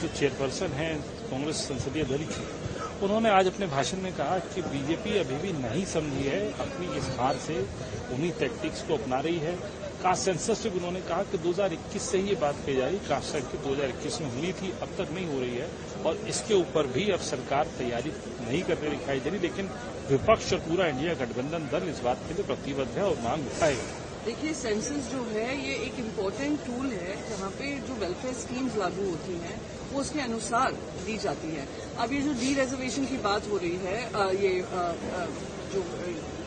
जो चेयरपर्सन हैं कांग्रेस संसदीय दल की, उन्होंने आज अपने भाषण में कहा कि बीजेपी अभी भी नहीं समझी है, अपनी इस हार से उन्हीं टैक्टिक्स को अपना रही है। कास्ट सेंसस से उन्होंने कहा कि 2021 से ही ये बात कही जा रही, कास्ट सेंसस 2021 में हुई थी, अब तक नहीं हो रही है और इसके ऊपर भी अब सरकार तैयारी नहीं करने दिखाई दे रही। लेकिन विपक्ष और पूरा इंडिया गठबंधन दल इस बात के लिए प्रतिबद्ध है और मांग उठाएगा। देखिए, सेंसस जो है ये एक इम्पोर्टेंट टूल है जहाँ पे जो वेलफेयर स्कीम्स लागू होती हैं वो उसके अनुसार दी जाती है। अब ये जो डी रिजर्वेशन की बात हो रही है, जो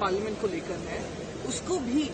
पार्लियामेंट को लेकर है, उसको भी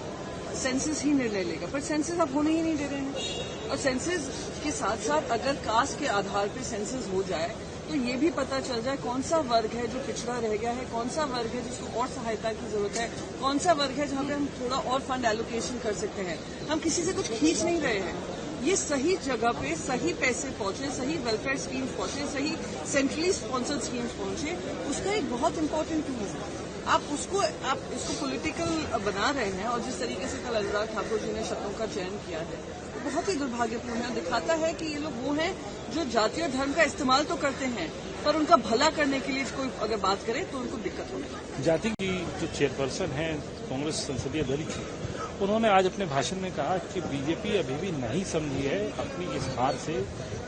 सेंसस ही निर्णय लेगा, पर सेंसस अब होने ही नहीं दे रहे हैं। और सेंसस के साथ साथ अगर कास्ट के आधार पर सेंसस हो जाए तो ये भी पता चल जाए कौन सा वर्ग है जो पिछड़ा रह गया है, कौन सा वर्ग है जिसको और सहायता की जरूरत है, कौन सा वर्ग है जहाँ पे हम थोड़ा और फंड एलोकेशन कर सकते हैं। हम किसी से कुछ खींच नहीं रहे हैं, ये सही जगह पे सही पैसे पहुंचे, सही वेलफेयर स्कीम्स पहुंचे, सही सेंट्रली स्पॉन्सर्ड स्कीम्स पहुंचे, उसका एक बहुत इंपॉर्टेंट टूल है। आप इसको पॉलिटिकल बना रहे हैं और जिस तरीके से कल अनुराग ठाकुर जी ने शब्दों का चयन किया है वो बहुत ही दुर्भाग्यपूर्ण है। दिखाता है कि ये लोग वो हैं जो जाति और धर्म का इस्तेमाल तो करते हैं पर उनका भला करने के लिए कोई अगर बात करे तो उनको दिक्कत होगी। जाति की जो चेयरपर्सन हैं कांग्रेस संसदीय दल की, उन्होंने आज अपने भाषण में कहा कि बीजेपी अभी भी नहीं समझी है, अपनी इस हार से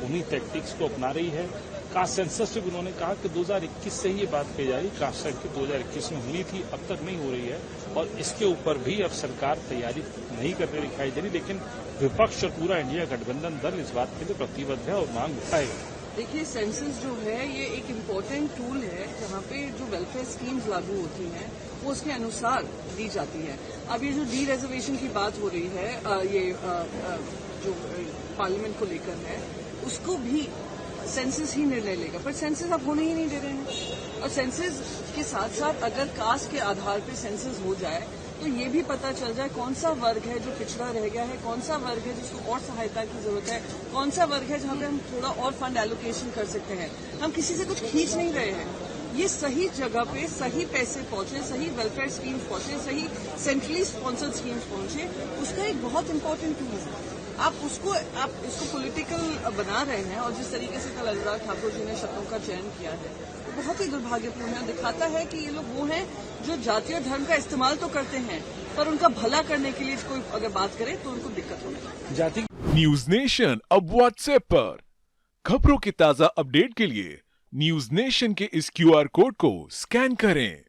उन्हीं टैक्टिक्स को अपना रही है। कास्ट सेंसस से उन्होंने कहा कि 2021 से ही ये बात कही जा रही, कास्ट सेंसस 2021 में हुई थी, अब तक नहीं हो रही है और इसके ऊपर भी अब सरकार तैयारी नहीं करने दिखाई दे रही। लेकिन विपक्ष और पूरा इंडिया गठबंधन दल इस बात के लिए प्रतिबद्ध है और मांग उठाएगा। देखिए, सेंसस जो है ये एक इम्पोर्टेंट टूल है जहाँ पे जो वेलफेयर स्कीम्स लागू होती हैं वो उसके अनुसार दी जाती है। अब ये जो डी रिजर्वेशन की बात हो रही है, जो पार्लियामेंट को लेकर है, उसको भी सेंसस ही निर्णय लेगा, पर सेंसस अब होने ही नहीं दे रहे हैं। और सेंसस के साथ साथ अगर कास्ट के आधार पर सेंसस हो जाए तो ये भी पता चल जाए कौन सा वर्ग है जो पिछड़ा रह गया है, कौन सा वर्ग है जिसको और सहायता की जरूरत है, कौन सा वर्ग है जहाँ पे हम थोड़ा और फंड एलोकेशन कर सकते हैं। हम किसी से कुछ खींच नहीं रहे हैं, ये सही जगह पे सही पैसे पहुंचे, सही वेलफेयर स्कीम्स पहुंचे, सही सेंट्रली स्पॉन्सर्ड स्कीम्स पहुंचे, उसका एक बहुत इंपॉर्टेंट टूल है। आप इसको पॉलिटिकल बना रहे हैं और जिस तरीके से कल अनुराग ठाकुर जी ने शब्दों का चयन किया है वो बहुत ही दुर्भाग्यपूर्ण है। दिखाता है कि ये लोग वो हैं जो जाति और धर्म का इस्तेमाल तो करते हैं पर उनका भला करने के लिए कोई अगर बात करे तो उनको दिक्कत होगी। जाति न्यूज नेशन अब व्हाट्सएप पर खबरों की ताजा अपडेट के लिए न्यूज नेशन के इस QR कोड को स्कैन करें।